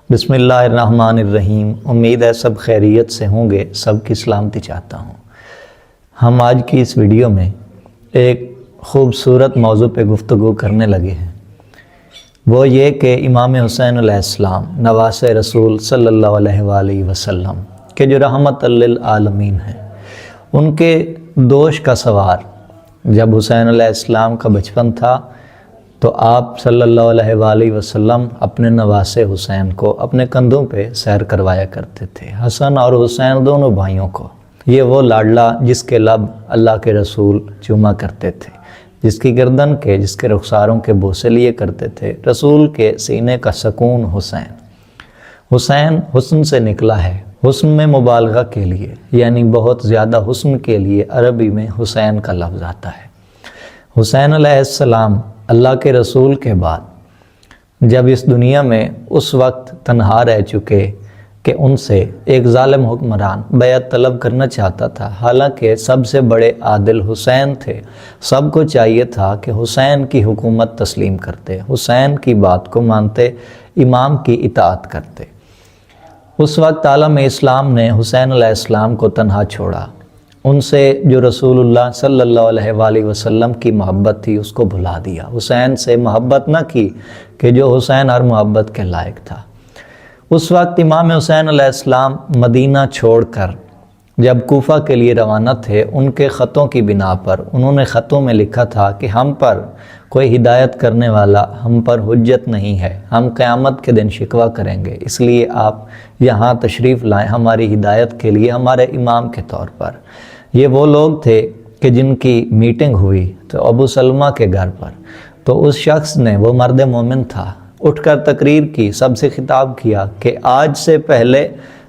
بسم اللہ الرحمن الرحیم۔ امید ہے سب خیریت سے ہوں گے، سب کی سلامتی چاہتا ہوں۔ ہم آج کی اس ویڈیو میں ایک خوبصورت موضوع پہ گفتگو کرنے لگے ہیں، وہ یہ کہ امام حسین علیہ السلام نواسۂ رسول صلی اللہ علیہ وآلہ وسلم کہ جو رحمت للعالمین ہیں، ان کے دوش کا سوار جب حسین علیہ السلام کا بچپن تھا تو آپ صلی اللہ علیہ وآلہ وسلم اپنے نواسے حسین کو اپنے کندھوں پہ سیر کروایا کرتے تھے، حسن اور حسین دونوں بھائیوں کو۔ یہ وہ لاڈلا جس کے لب اللہ کے رسول چوما کرتے تھے، جس کی گردن کے، جس کے رخساروں کے بوسے لیے کرتے تھے، رسول کے سینے کا سکون حسین۔ حسین حسن سے نکلا ہے، حسن میں مبالغہ کے لیے یعنی بہت زیادہ حسن کے لیے عربی میں حسین کا لفظ آتا ہے۔ حسین علیہ السلام اللہ کے رسول کے بعد جب اس دنیا میں اس وقت تنہا رہ چکے کہ ان سے ایک ظالم حکمران بیعت طلب کرنا چاہتا تھا، حالانکہ سب سے بڑے عادل حسین تھے، سب کو چاہیے تھا کہ حسین کی حکومت تسلیم کرتے، حسین کی بات کو مانتے، امام کی اطاعت کرتے۔ اس وقت عالم اسلام نے حسین علیہ السلام کو تنہا چھوڑا، ان سے جو رسول اللہ صلی اللہ علیہ وآلہ وسلم کی محبت تھی اس کو بھلا دیا، حسین سے محبت نہ کی کہ جو حسین ہر محبت کے لائق تھا۔ اس وقت امام حسین علیہ السلام مدینہ چھوڑ کر جب کوفہ کے لیے روانہ تھے، ان کے خطوں کی بنا پر انہوں نے خطوں میں لکھا تھا کہ ہم پر کوئی ہدایت کرنے والا، ہم پر حجت نہیں ہے، ہم قیامت کے دن شکوہ کریں گے، اس لیے آپ یہاں تشریف لائیں ہماری ہدایت کے لیے، ہمارے امام کے طور پر۔ یہ وہ لوگ تھے کہ جن کی میٹنگ ہوئی تو ابو سلمہ کے گھر پر، تو اس شخص نے، وہ مرد مومن تھا، اٹھ کر تقریر کی، سب سے خطاب کیا کہ آج سے پہلے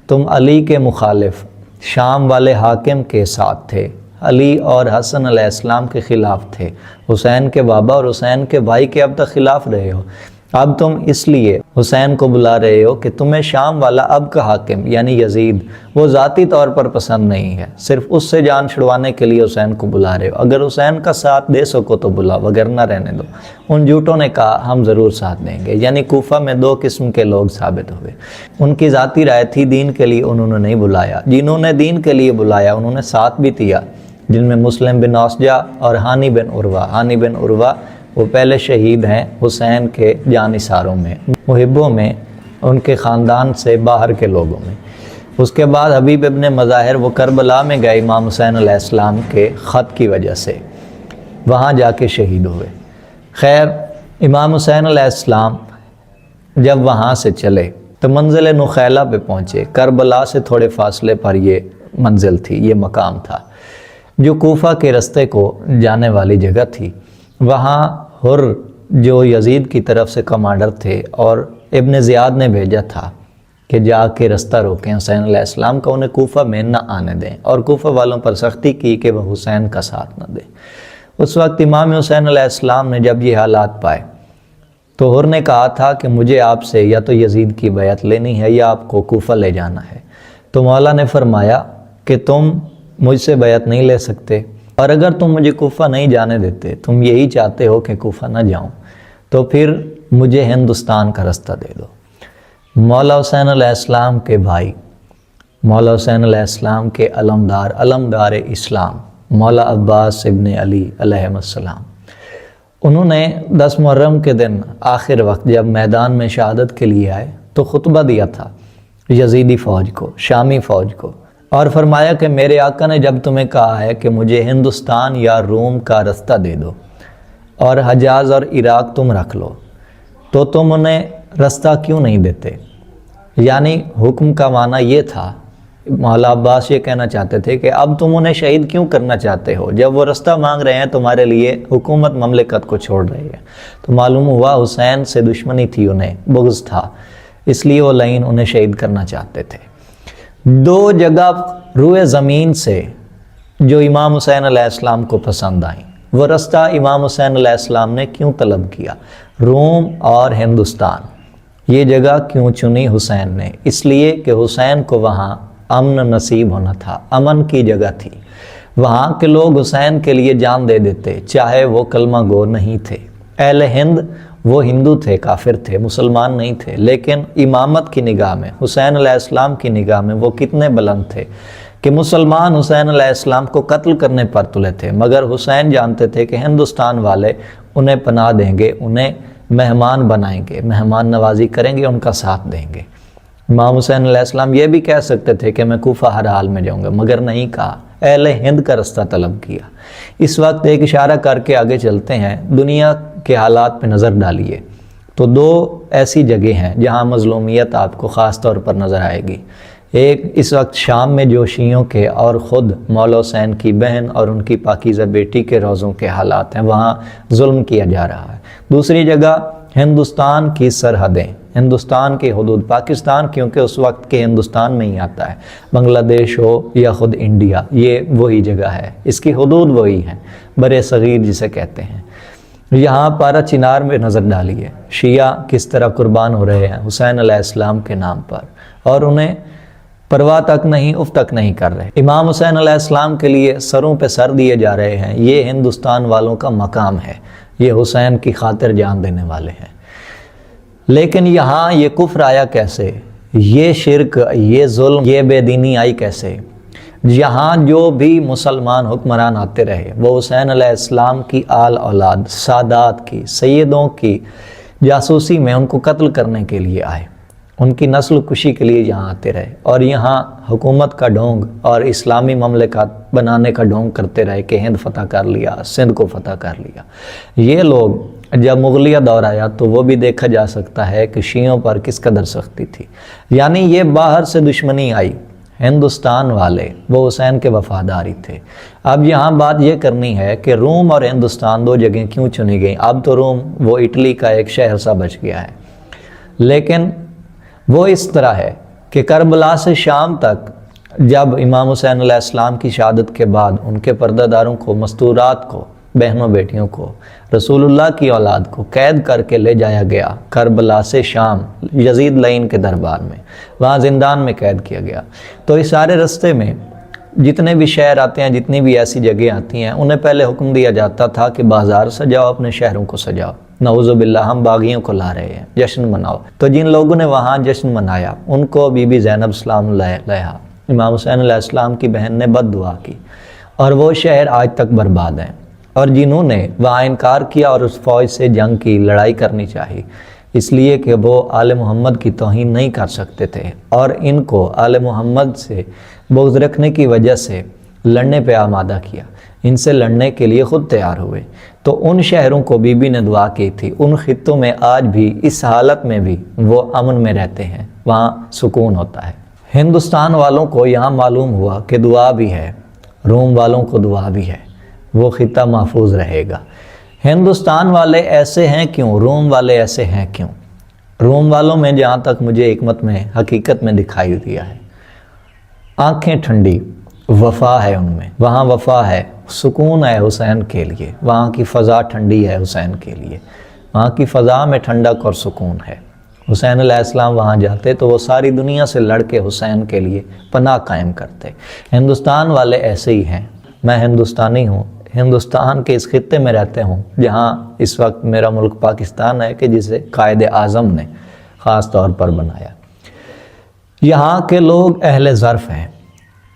تم علی کے مخالف شام والے حاکم کے ساتھ تھے، علی اور حسن علیہ السلام کے خلاف تھے، حسین کے بابا اور حسین کے بھائی کے اب تک خلاف رہے ہو، اب تم اس لیے حسین کو بلا رہے ہو کہ تمہیں شام والا اب کا حاکم یعنی یزید وہ ذاتی طور پر پسند نہیں ہے، صرف اس سے جان چھڑوانے کے لیے حسین کو بلا رہے ہو، اگر حسین کا ساتھ دے سکو تو بلا، وگرنہ رہنے دو۔ ان جھوٹوں نے کہا ہم ضرور ساتھ دیں گے، یعنی کوفہ میں دو قسم کے لوگ ثابت ہوئے، ان کی ذاتی رائے تھی، دین کے لیے انہوں نے نہیں بلایا، جنہوں نے دین کے لیے بلایا انہوں نے ساتھ بھی دیا، جن میں مسلم بن اوسجہ اور ہانی بن عروہ۔ ہانی بن عروہ وہ پہلے شہید ہیں حسین کے جانثاروں میں، محبوں میں، ان کے خاندان سے باہر کے لوگوں میں۔ اس کے بعد حبیب ابن مظاہر وہ کربلا میں گئے امام حسین علیہ السلام کے خط کی وجہ سے، وہاں جا کے شہید ہوئے۔ خیر، امام حسین علیہ السلام جب وہاں سے چلے تو منزل نخیلہ پہ پہنچے، کربلا سے تھوڑے فاصلے پر یہ منزل تھی، یہ مقام تھا جو کوفہ کے رستے کو جانے والی جگہ تھی۔ وہاں حر جو یزید کی طرف سے کمانڈر تھے اور ابن زیاد نے بھیجا تھا کہ جا کے رستہ روکیں حسین علیہ السلام کا، انہیں کوفہ میں نہ آنے دیں، اور کوفہ والوں پر سختی کی کہ وہ حسین کا ساتھ نہ دیں۔ اس وقت امام حسین علیہ السلام نے جب یہ حالات پائے تو حر نے کہا تھا کہ مجھے آپ سے یا تو یزید کی بیعت لینی ہے یا آپ کو کوفہ لے جانا ہے، تو مولا نے فرمایا کہ تم مجھ سے بیعت نہیں لے سکتے، اور اگر تم مجھے کوفہ نہیں جانے دیتے، تم یہی چاہتے ہو کہ کوفہ نہ جاؤں، تو پھر مجھے ہندوستان کا رستہ دے دو۔ مولا حسین علیہ السلام کے بھائی، مولا حسین علیہ السلام کے علمدار اسلام مولا عباس ابن علی علیہ السلام، انہوں نے 10 محرم کے دن آخر وقت جب میدان میں شہادت کے لیے آئے تو خطبہ دیا تھا یزیدی فوج کو، شامی فوج کو، اور فرمایا کہ میرے آقا نے جب تمہیں کہا ہے کہ مجھے ہندوستان یا روم کا رستہ دے دو اور حجاز اور عراق تم رکھ لو، تو تم انہیں رستہ کیوں نہیں دیتے؟ یعنی حکم کا معنی یہ تھا، مولا عباس یہ کہنا چاہتے تھے کہ اب تم انہیں شہید کیوں کرنا چاہتے ہو جب وہ رستہ مانگ رہے ہیں تمہارے لیے، حکومت مملکت کو چھوڑ رہی ہے۔ تو معلوم ہوا حسین سے دشمنی تھی، انہیں بغض تھا، اس لیے وہ لعین انہیں شہید کرنا چاہتے تھے۔ دو جگہ روئے زمین سے جو امام حسین علیہ السلام کو پسند آئیں، وہ رستہ امام حسین علیہ السلام نے کیوں طلب کیا؟ روم اور ہندوستان، یہ جگہ کیوں چنی حسین نے؟ اس لیے کہ حسین کو وہاں امن نصیب ہونا تھا، امن کی جگہ تھی، وہاں کے لوگ حسین کے لیے جان دے دیتے چاہے وہ کلمہ گو نہیں تھے۔ اہل ہند وہ ہندو تھے، کافر تھے، مسلمان نہیں تھے، لیکن امامت کی نگاہ میں، حسین علیہ السلام کی نگاہ میں وہ کتنے بلند تھے کہ مسلمان حسین علیہ السلام کو قتل کرنے پر تلے تھے، مگر حسین جانتے تھے کہ ہندوستان والے انہیں پناہ دیں گے، انہیں مہمان بنائیں گے، مہمان نوازی کریں گے، ان کا ساتھ دیں گے۔ امام حسین علیہ السلام یہ بھی کہہ سکتے تھے کہ میں کوفہ ہر حال میں جاؤں گا، مگر نہیں کہا، اہل ہند کا رستہ طلب کیا۔ اس وقت ایک اشارہ کر کے آگے چلتے ہیں، دنیا کے حالات پہ نظر ڈالیے تو دو ایسی جگہ ہیں جہاں مظلومیت آپ کو خاص طور پر نظر آئے گی۔ ایک اس وقت شام میں جو شیعوں کے اور خود مولا حسین کی بہن اور ان کی پاکیزہ بیٹی کے روزوں کے حالات ہیں، وہاں ظلم کیا جا رہا ہے۔ دوسری جگہ ہندوستان کی سرحدیں، ہندوستان کی حدود، پاکستان کیونکہ اس وقت کے ہندوستان میں ہی آتا ہے، بنگلہ دیش ہو یا خود انڈیا، یہ وہی جگہ ہے، اس کی حدود وہی ہیں، برِ صغیر جسے کہتے ہیں۔ یہاں پارا چنار میں نظر ڈالیے، شیعہ کس طرح قربان ہو رہے ہیں حسین علیہ السلام کے نام پر، اور انہیں پرواہ تک نہیں، اف تک نہیں کر رہے۔ امام حسین علیہ السلام کے لیے سروں پہ سر دیے جا رہے ہیں، یہ ہندوستان والوں کا مقام ہے، یہ حسین کی خاطر جان دینے والے ہیں۔ لیکن یہاں یہ کفر آیا کیسے، یہ شرک، یہ ظلم، یہ بے دینی آئی کیسے؟ یہاں جو بھی مسلمان حکمران آتے رہے وہ حسین علیہ السلام کی آل اولاد، سادات کی، سیدوں کی جاسوسی میں ان کو قتل کرنے کے لیے آئے، ان کی نسل کشی کے لیے یہاں آتے رہے، اور یہاں حکومت کا ڈھونگ اور اسلامی مملکت بنانے کا ڈھونگ کرتے رہے کہ ہند فتح کر لیا، سندھ کو فتح کر لیا۔ یہ لوگ جب مغلیہ دور آیا تو وہ بھی دیکھا جا سکتا ہے کہ شیعوں پر کس قدر سختی تھی، یعنی یہ باہر سے دشمنی آئی، ہندوستان والے وہ حسین کے وفاداری تھے۔ اب یہاں بات یہ کرنی ہے کہ روم اور ہندوستان دو جگہیں کیوں چنی گئیں؟ اب تو روم وہ اٹلی کا ایک شہر سا بچ گیا ہے، لیکن وہ اس طرح ہے کہ کربلا سے شام تک جب امام حسین علیہ السلام کی شہادت کے بعد ان کے پردہ داروں کو، مستورات کو، بہنوں بیٹیوں کو، رسول اللہ کی اولاد کو قید کر کے لے جایا گیا کربلا سے شام یزید لعین کے دربار میں، وہاں زندان میں قید کیا گیا۔ تو اس سارے رستے میں جتنے بھی شہر آتے ہیں، جتنی بھی ایسی جگہیں آتی ہیں، انہیں پہلے حکم دیا جاتا تھا کہ بازار سجاؤ، اپنے شہروں کو سجاؤ، نعوذ باللہ ہم باغیوں کو لا رہے ہیں، جشن مناؤ۔ تو جن لوگوں نے وہاں جشن منایا ان کو بی بی زینب سلام اللہ علیہا، امام حسین علیہ السلام کی بہن نے بد دعا کی، اور وہ شہر آج تک برباد ہیں۔ اور جنہوں نے وہاں انکار کیا اور اس فوج سے جنگ کی، لڑائی کرنی چاہی، اس لیے کہ وہ آل محمد کی توہین نہیں کر سکتے تھے، اور ان کو آل محمد سے بغض رکھنے کی وجہ سے لڑنے پہ آمادہ کیا، ان سے لڑنے کے لیے خود تیار ہوئے۔ تو ان شہروں کو بی بی نے دعا کی تھی، ان خطوں میں آج بھی اس حالت میں بھی وہ امن میں رہتے ہیں، وہاں سکون ہوتا ہے۔ ہندوستان والوں کو یہاں معلوم ہوا کہ دعا بھی ہے، روم والوں کو دعا بھی ہے، وہ خطہ محفوظ رہے گا۔ ہندوستان والے ایسے ہیں کیوں؟ روم والے ایسے ہیں کیوں؟ روم والوں میں جہاں تک مجھے حکمت میں، حقیقت میں دکھائی دیا ہے، آنکھیں ٹھنڈی، وفا ہے ان میں، وہاں وفا ہے، سکون ہے حسین کے لیے، وہاں کی فضا ٹھنڈی ہے حسین کے لیے، وہاں کی فضا میں ٹھنڈک اور سکون ہے۔ حسین علیہ السلام وہاں جاتے تو وہ ساری دنیا سے لڑ کے حسین کے لیے پناہ قائم کرتے۔ ہندوستان والے ایسے ہی ہیں۔ میں ہندوستانی ہوں، ہندوستان کے اس خطے میں رہتے ہوں جہاں اس وقت میرا ملک پاکستان ہے کہ جسے قائد اعظم نے خاص طور پر بنایا۔ یہاں کے لوگ اہل ظرف ہیں،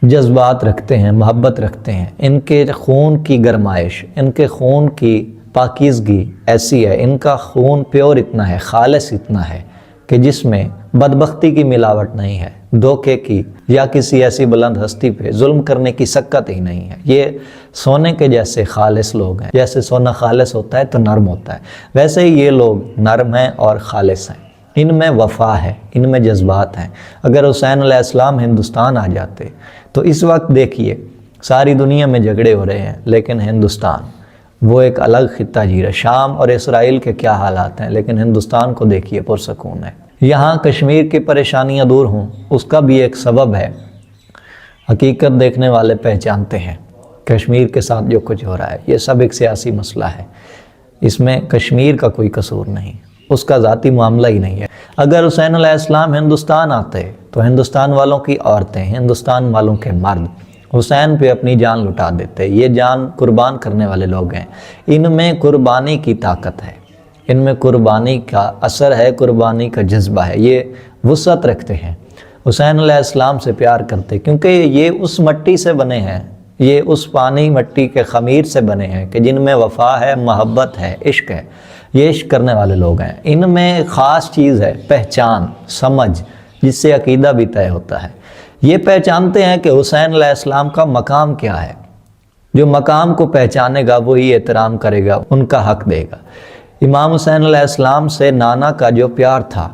جذبات رکھتے ہیں، محبت رکھتے ہیں، ان کے خون کی گرمائش، ان کے خون کی پاکیزگی ایسی ہے، ان کا خون پیور اتنا ہے، خالص اتنا ہے کہ جس میں بدبختی کی ملاوٹ نہیں ہے، دھوکے کی یا کسی ایسی بلند ہستی پہ ظلم کرنے کی سکت ہی نہیں ہے۔ یہ سونے کے جیسے خالص لوگ ہیں، جیسے سونا خالص ہوتا ہے تو نرم ہوتا ہے، ویسے ہی یہ لوگ نرم ہیں اور خالص ہیں، ان میں وفا ہے، ان میں جذبات ہیں۔ اگر حسین علیہ السلام ہندوستان آ جاتے تو اس وقت دیکھیے ساری دنیا میں جھگڑے ہو رہے ہیں، لیکن ہندوستان وہ ایک الگ خطہ جی رہا ہے۔ شام اور اسرائیل کے کیا حالات ہیں، لیکن ہندوستان کو دیکھیے پرسکون ہے۔ یہاں کشمیر کی پریشانیاں دور ہوں، اس کا بھی ایک سبب ہے، حقیقت دیکھنے والے پہچانتے ہیں کشمیر کے ساتھ جو کچھ ہو رہا ہے یہ سب ایک سیاسی مسئلہ ہے، اس میں کشمیر کا کوئی قصور نہیں، اس کا ذاتی معاملہ ہی نہیں ہے۔ اگر حسین علیہ السلام ہندوستان آتے تو ہندوستان والوں کی عورتیں، ہندوستان والوں کے مرد حسین پہ اپنی جان لٹا دیتے۔ یہ جان قربان کرنے والے لوگ ہیں، ان میں قربانی کی طاقت ہے، ان میں قربانی کا اثر ہے، قربانی کا جذبہ ہے، یہ وسعت رکھتے ہیں، حسین علیہ السلام سے پیار کرتے، کیونکہ یہ اس مٹی سے بنے ہیں، یہ اس پانی مٹی کے خمیر سے بنے ہیں کہ جن میں وفا ہے، محبت ہے، عشق ہے، یہ عشق کرنے والے لوگ ہیں۔ ان میں خاص چیز ہے پہچان، سمجھ، جس سے عقیدہ بھی طے ہوتا ہے۔ یہ پہچانتے ہیں کہ حسین علیہ السلام کا مقام کیا ہے، جو مقام کو پہچانے گا وہی احترام کرے گا، ان کا حق دے گا۔ امام حسین علیہ السلام سے نانا کا جو پیار تھا،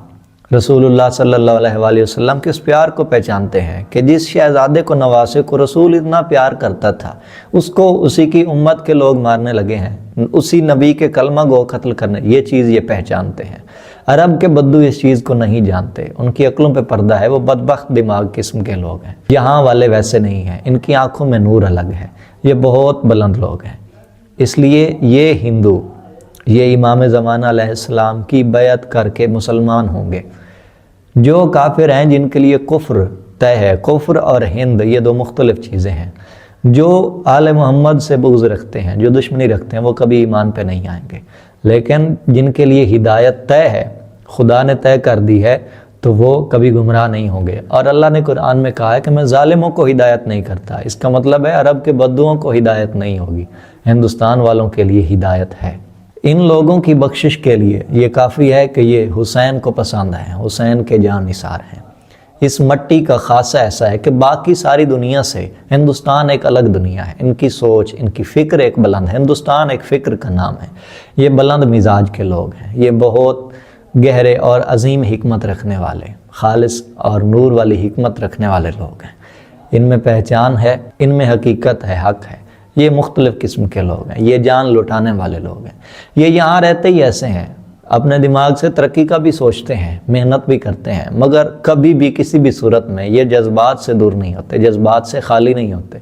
رسول اللہ صلی اللہ علیہ وآلہ وسلم کے اس پیار کو پہچانتے ہیں کہ جس شہزادے کو، نواسے کو رسول اتنا پیار کرتا تھا، اس کو اسی کی امت کے لوگ مارنے لگے ہیں، اسی نبی کے کلمہ گو قتل کرنے، یہ چیز یہ پہچانتے ہیں۔ عرب کے بدو اس چیز کو نہیں جانتے، ان کی عقلوں پہ پردہ ہے، وہ بدبخت دماغ قسم کے لوگ ہیں۔ یہاں والے ویسے نہیں ہیں، ان کی آنکھوں میں نور الگ ہے، یہ بہت بلند لوگ ہیں۔ اس لیے یہ ہندو، یہ امام زمانہ علیہ السلام کی بیعت کر کے مسلمان ہوں گے۔ جو کافر ہیں، جن کے لیے کفر طے ہے، کفر اور ہند یہ دو مختلف چیزیں ہیں، جو آل محمد سے بغض رکھتے ہیں، جو دشمنی رکھتے ہیں، وہ کبھی ایمان پہ نہیں آئیں گے۔ لیکن جن کے لیے ہدایت طے ہے، خدا نے طے کر دی ہے، تو وہ کبھی گمراہ نہیں ہوں گے۔ اور اللہ نے قرآن میں کہا ہے کہ میں ظالموں کو ہدایت نہیں کرتا، اس کا مطلب ہے عرب کے بدوؤں کو ہدایت نہیں ہوگی، ہندوستان والوں کے لیے ہدایت ہے۔ ان لوگوں کی بخشش کے لیے یہ کافی ہے کہ یہ حسین کو پسند ہیں، حسین کے جان نثار ہیں۔ اس مٹی کا خاصہ ایسا ہے کہ باقی ساری دنیا سے ہندوستان ایک الگ دنیا ہے، ان کی سوچ، ان کی فکر ایک بلند ہے۔ ہندوستان ایک فکر کا نام ہے، یہ بلند مزاج کے لوگ ہیں، یہ بہت گہرے اور عظیم حکمت رکھنے والے، خالص اور نور والی حکمت رکھنے والے لوگ ہیں۔ ان میں پہچان ہے، ان میں حقیقت ہے، حق ہے۔ یہ مختلف قسم کے لوگ ہیں، یہ جان لٹانے والے لوگ ہیں۔ یہ یہاں رہتے ہی ایسے ہیں، اپنے دماغ سے ترقی کا بھی سوچتے ہیں، محنت بھی کرتے ہیں، مگر کبھی بھی کسی بھی صورت میں یہ جذبات سے دور نہیں ہوتے، جذبات سے خالی نہیں ہوتے،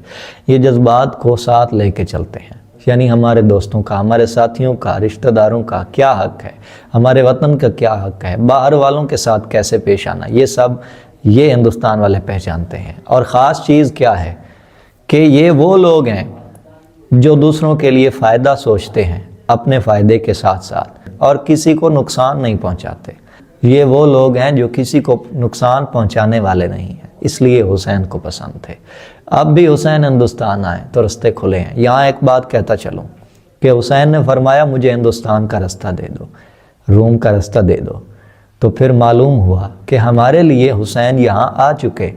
یہ جذبات کو ساتھ لے کے چلتے ہیں۔ یعنی ہمارے دوستوں کا، ہمارے ساتھیوں کا، رشتہ داروں کا کیا حق ہے، ہمارے وطن کا کیا حق ہے، باہر والوں کے ساتھ کیسے پیش آنا، یہ سب یہ ہندوستان والے پہچانتے ہیں۔ اور خاص چیز کیا ہے کہ یہ وہ لوگ ہیں جو دوسروں کے لیے فائدہ سوچتے ہیں، اپنے فائدے کے ساتھ ساتھ، اور کسی کو نقصان نہیں پہنچاتے۔ یہ وہ لوگ ہیں جو کسی کو نقصان پہنچانے والے نہیں ہیں، اس لیے حسین کو پسند تھے۔ اب بھی حسین ہندوستان آئے تو رستے کھلے ہیں۔ یہاں ایک بات کہتا چلوں کہ حسین نے فرمایا مجھے ہندوستان کا رستہ دے دو، روم کا رستہ دے دو، تو پھر معلوم ہوا کہ ہمارے لیے حسین یہاں آ چکے،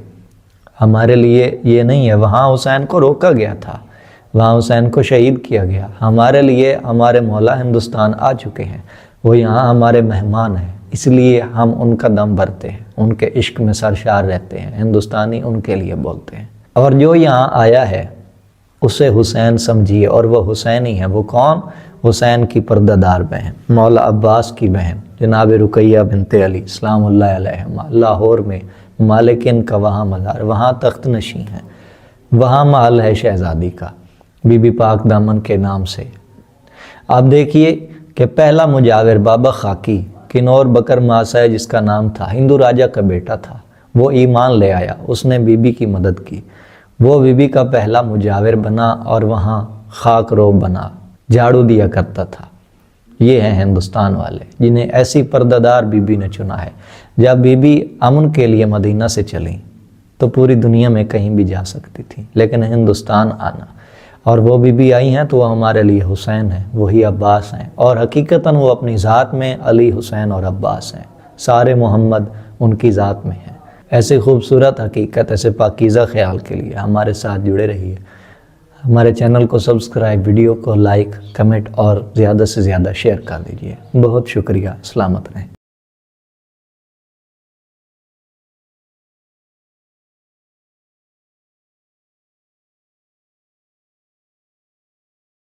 ہمارے لیے یہ نہیں ہے، وہاں حسین کو روکا گیا تھا، وہاں حسین کو شہید کیا گیا، ہمارے لیے ہمارے مولا ہندوستان آ چکے ہیں، وہ یہاں ہمارے مہمان ہیں، اس لیے ہم ان کا دم بھرتے ہیں، ان کے عشق میں سرشار رہتے ہیں، ہندوستانی ان کے لیے بولتے ہیں۔ اور جو یہاں آیا ہے اسے حسین سمجھیے، اور وہ حسینی ہے۔ وہ کون؟ حسین کی پردہ دار بہن، مولا عباس کی بہن جناب رقیہ بنت علی سلام اللہ علیہما، لاہور میں مالکن کا وہاں مزار، وہاں تخت نشین ہے، وہاں محل ہے شہزادی کا، بی بی پاک دامن کے نام سے۔ آپ دیکھیے کہ پہلا مجاور بابا خاکی کنور بکر ماسا جس کا نام تھا، ہندو راجہ کا بیٹا تھا، وہ ایمان لے آیا، اس نے بی بی کی مدد کی، وہ بی بی کا پہلا مجاور بنا اور وہاں خاک روب بنا، جھاڑو دیا کرتا تھا۔ یہ ہیں ہندوستان والے جنہیں ایسی پردہ دار بی بی نے چنا ہے۔ جب بی بی امن کے لیے مدینہ سے چلیں تو پوری دنیا میں کہیں بھی جا سکتی تھی، لیکن ہندوستان آنا، اور وہ بی بی آئی ہیں تو وہ ہمارے لیے حسین ہیں، وہی عباس ہیں، اور حقیقتاً وہ اپنی ذات میں علی، حسین اور عباس ہیں، سارے محمد ان کی ذات میں ہیں۔ ایسے خوبصورت حقیقت، ایسے پاکیزہ خیال کے لیے ہمارے ساتھ جڑے رہیے۔ ہمارے چینل کو سبسکرائب، ویڈیو کو لائک، کمنٹ اور زیادہ سے زیادہ شیئر کر دیجیے۔ بہت شکریہ، سلامت رہیں۔